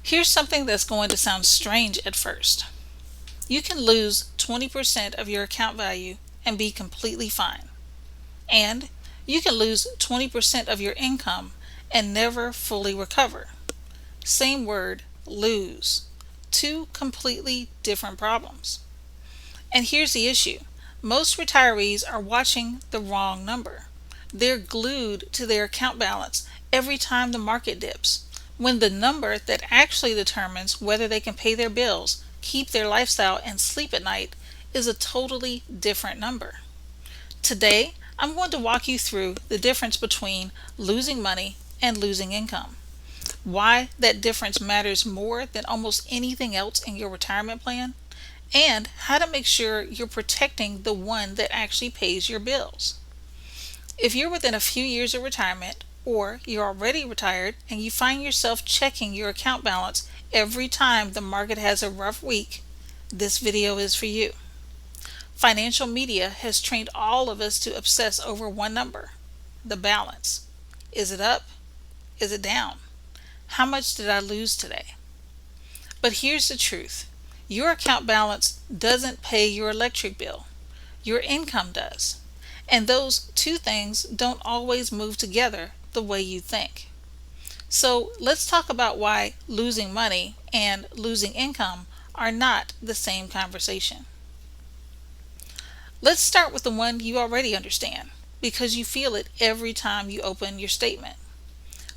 Here's something that's going to sound strange at first. You can lose 20% of your account value and be completely fine. And you can lose 20% of your income and never fully recover. Same word, lose. Two completely different problems. And here's the issue. Most retirees are watching the wrong number. They're glued to their account balance every time the market dips, when the number that actually determines whether they can pay their bills, keep their lifestyle, and sleep at night is a totally different number. Today, I'm going to walk you through the difference between losing money and losing income, why that difference matters more than almost anything else in your retirement plan, and how to make sure you're protecting the one that actually pays your bills. If you're within a few years of retirement, or you're already retired and you find yourself checking your account balance every time the market has a rough week, this video is for you. Financial media has trained all of us to obsess over one number, the balance. Is it up? Is it down? How much did I lose today? But here's the truth. Your account balance doesn't pay your electric bill. Your income does. And those two things don't always move together the way you think. So let's talk about why losing money and losing income are not the same conversation. Let's start with the one you already understand, because you feel it every time you open your statement.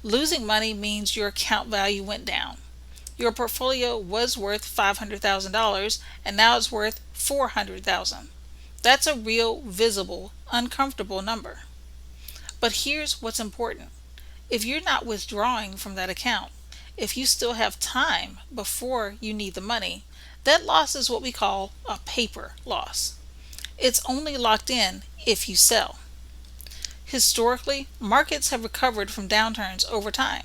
Losing money means your account value went down. Your portfolio was worth $500,000 and now it's worth $400,000. That's a real, visible, uncomfortable number. But here's what's important. If you're not withdrawing from that account, if you still have time before you need the money, that loss is what we call a paper loss. It's only locked in if you sell. Historically, markets have recovered from downturns over time.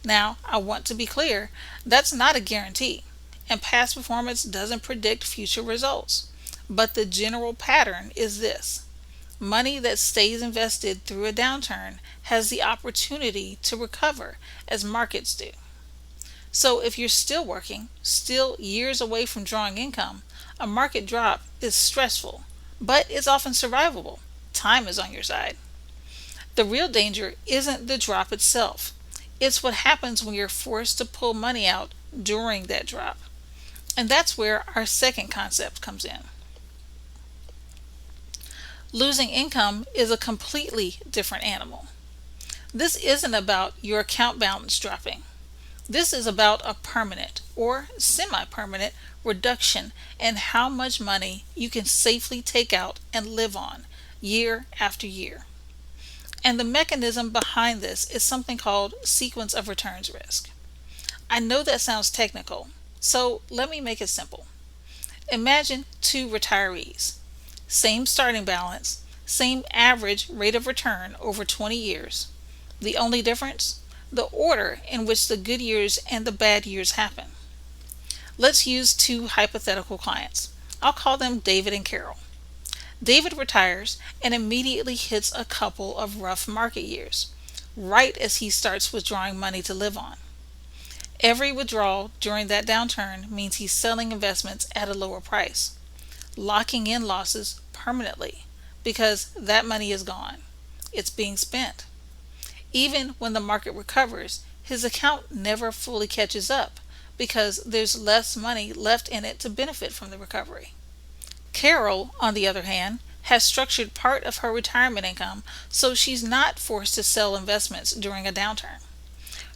Now, I want to be clear, that's not a guarantee, and past performance doesn't predict future results. But the general pattern is this. Money that stays invested through a downturn has the opportunity to recover as markets do. So if you're still working, still years away from drawing income, a market drop is stressful, but it's often survivable. Time is on your side. The real danger isn't the drop itself. It's what happens when you're forced to pull money out during that drop. And that's where our second concept comes in. Losing income is a completely different animal. This isn't about your account balance dropping. This is about a permanent or semi-permanent reduction in how much money you can safely take out and live on year after year. And the mechanism behind this is something called sequence of returns risk. I know that sounds technical, so let me make it simple. Imagine two retirees. Same starting balance, same average rate of return over 20 years. The only difference? The order in which the good years and the bad years happen. Let's use two hypothetical clients. I'll call them David and Carol. David retires and immediately hits a couple of rough market years, right as he starts withdrawing money to live on. Every withdrawal during that downturn means he's selling investments at a lower price, locking in losses permanently, because that money is gone. It's being spent. Even when the market recovers, his account never fully catches up because there's less money left in it to benefit from the recovery. Carol, on the other hand, has structured part of her retirement income so she's not forced to sell investments during a downturn.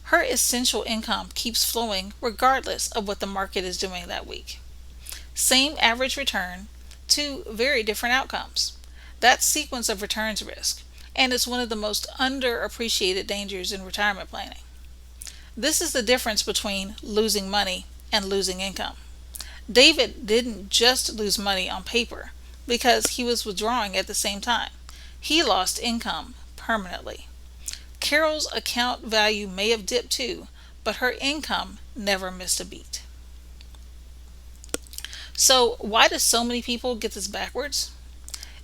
Her essential income keeps flowing regardless of what the market is doing that week. Same average return, two very different outcomes. That's sequence of returns risk, and it's one of the most underappreciated dangers in retirement planning. This is the difference between losing money and losing income. David didn't just lose money on paper because he was withdrawing at the same time. He lost income permanently. Carol's account value may have dipped too, but her income never missed a beat. So why do so many people get this backwards?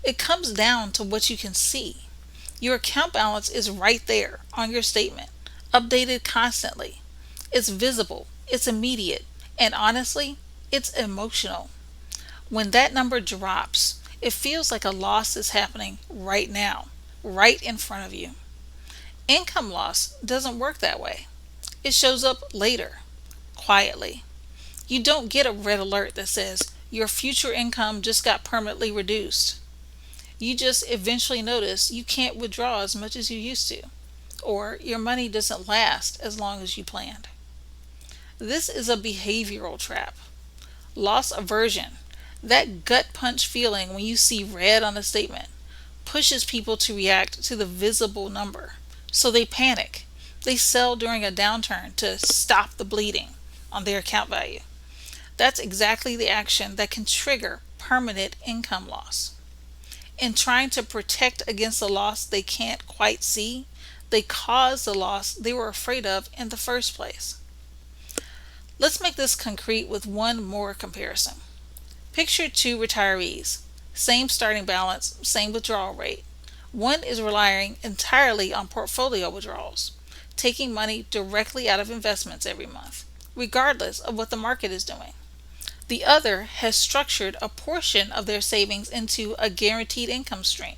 It comes down to what you can see. Your account balance is right there on your statement, updated constantly. It's visible, it's immediate, and honestly, it's emotional. When that number drops, it feels like a loss is happening right now, right in front of you. Income loss doesn't work that way. It shows up later, quietly. You don't get a red alert that says your future income just got permanently reduced. You just eventually notice you can't withdraw as much as you used to, or your money doesn't last as long as you planned. This is a behavioral trap. Loss aversion, that gut punch feeling when you see red on a statement, pushes people to react to the visible number. So they panic. They sell during a downturn to stop the bleeding on their account value. That's exactly the action that can trigger permanent income loss. In trying to protect against the loss they can't quite see, they cause the loss they were afraid of in the first place. Let's make this concrete with one more comparison. Picture two retirees, same starting balance, same withdrawal rate. One is relying entirely on portfolio withdrawals, taking money directly out of investments every month, regardless of what the market is doing. The other has structured a portion of their savings into a guaranteed income stream,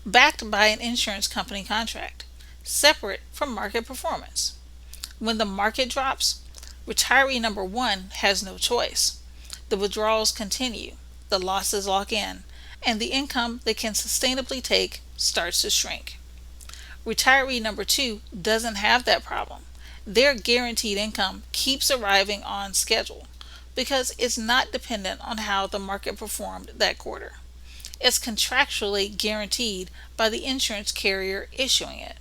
backed by an insurance company contract, separate from market performance. When the market drops, retiree number one has no choice. The withdrawals continue, the losses lock in, and the income they can sustainably take starts to shrink. Retiree number two doesn't have that problem. Their guaranteed income keeps arriving on schedule because it's not dependent on how the market performed that quarter. It's contractually guaranteed by the insurance carrier issuing it.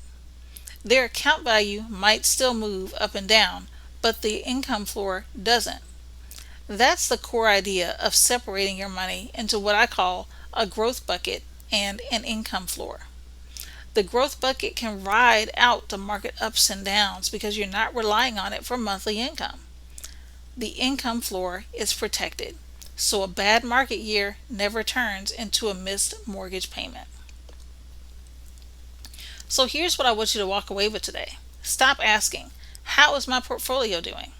Their account value might still move up and down, but the income floor doesn't. That's the core idea of separating your money into what I call a growth bucket and an income floor. The growth bucket can ride out the market ups and downs because you're not relying on it for monthly income. The income floor is protected, so a bad market year never turns into a missed mortgage payment. So here's what I want you to walk away with today. Stop asking, how is my portfolio doing?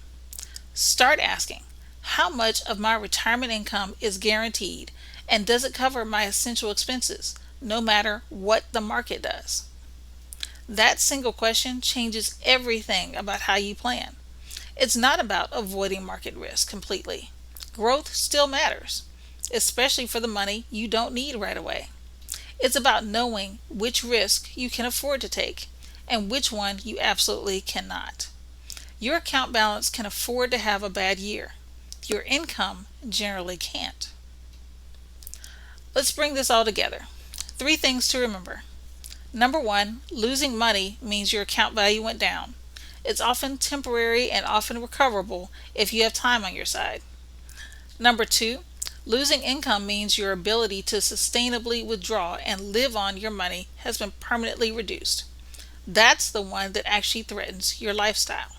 Start asking, how much of my retirement income is guaranteed, and does it cover my essential expenses, no matter what the market does? That single question changes everything about how you plan. It's not about avoiding market risk completely. Growth still matters, especially for the money you don't need right away. It's about knowing which risk you can afford to take and which one you absolutely cannot. Your account balance can afford to have a bad year. Your income generally can't. Let's bring this all together. 3 things to remember. Number 1, losing money means your account value went down. It's often temporary and often recoverable if you have time on your side. Number 2, losing income means your ability to sustainably withdraw and live on your money has been permanently reduced. That's the one that actually threatens your lifestyle.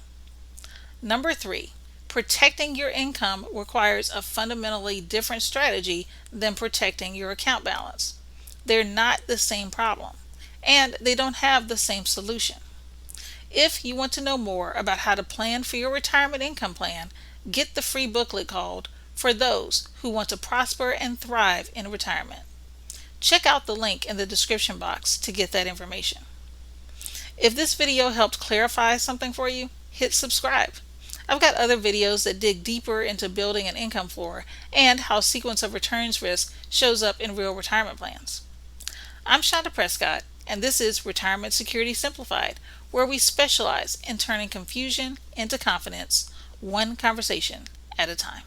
Number 3, protecting your income requires a fundamentally different strategy than protecting your account balance. They're not the same problem, and they don't have the same solution. If you want to know more about how to plan for your retirement income plan, get the free booklet called For Those Who Want to Prosper and Thrive in Retirement. Check out the link in the description box to get that information. If this video helped clarify something for you, hit subscribe. I've got other videos that dig deeper into building an income floor and how sequence of returns risk shows up in real retirement plans. I'm Shonda Prescott, and this is Retirement Security Simplified, where we specialize in turning confusion into confidence, one conversation at a time.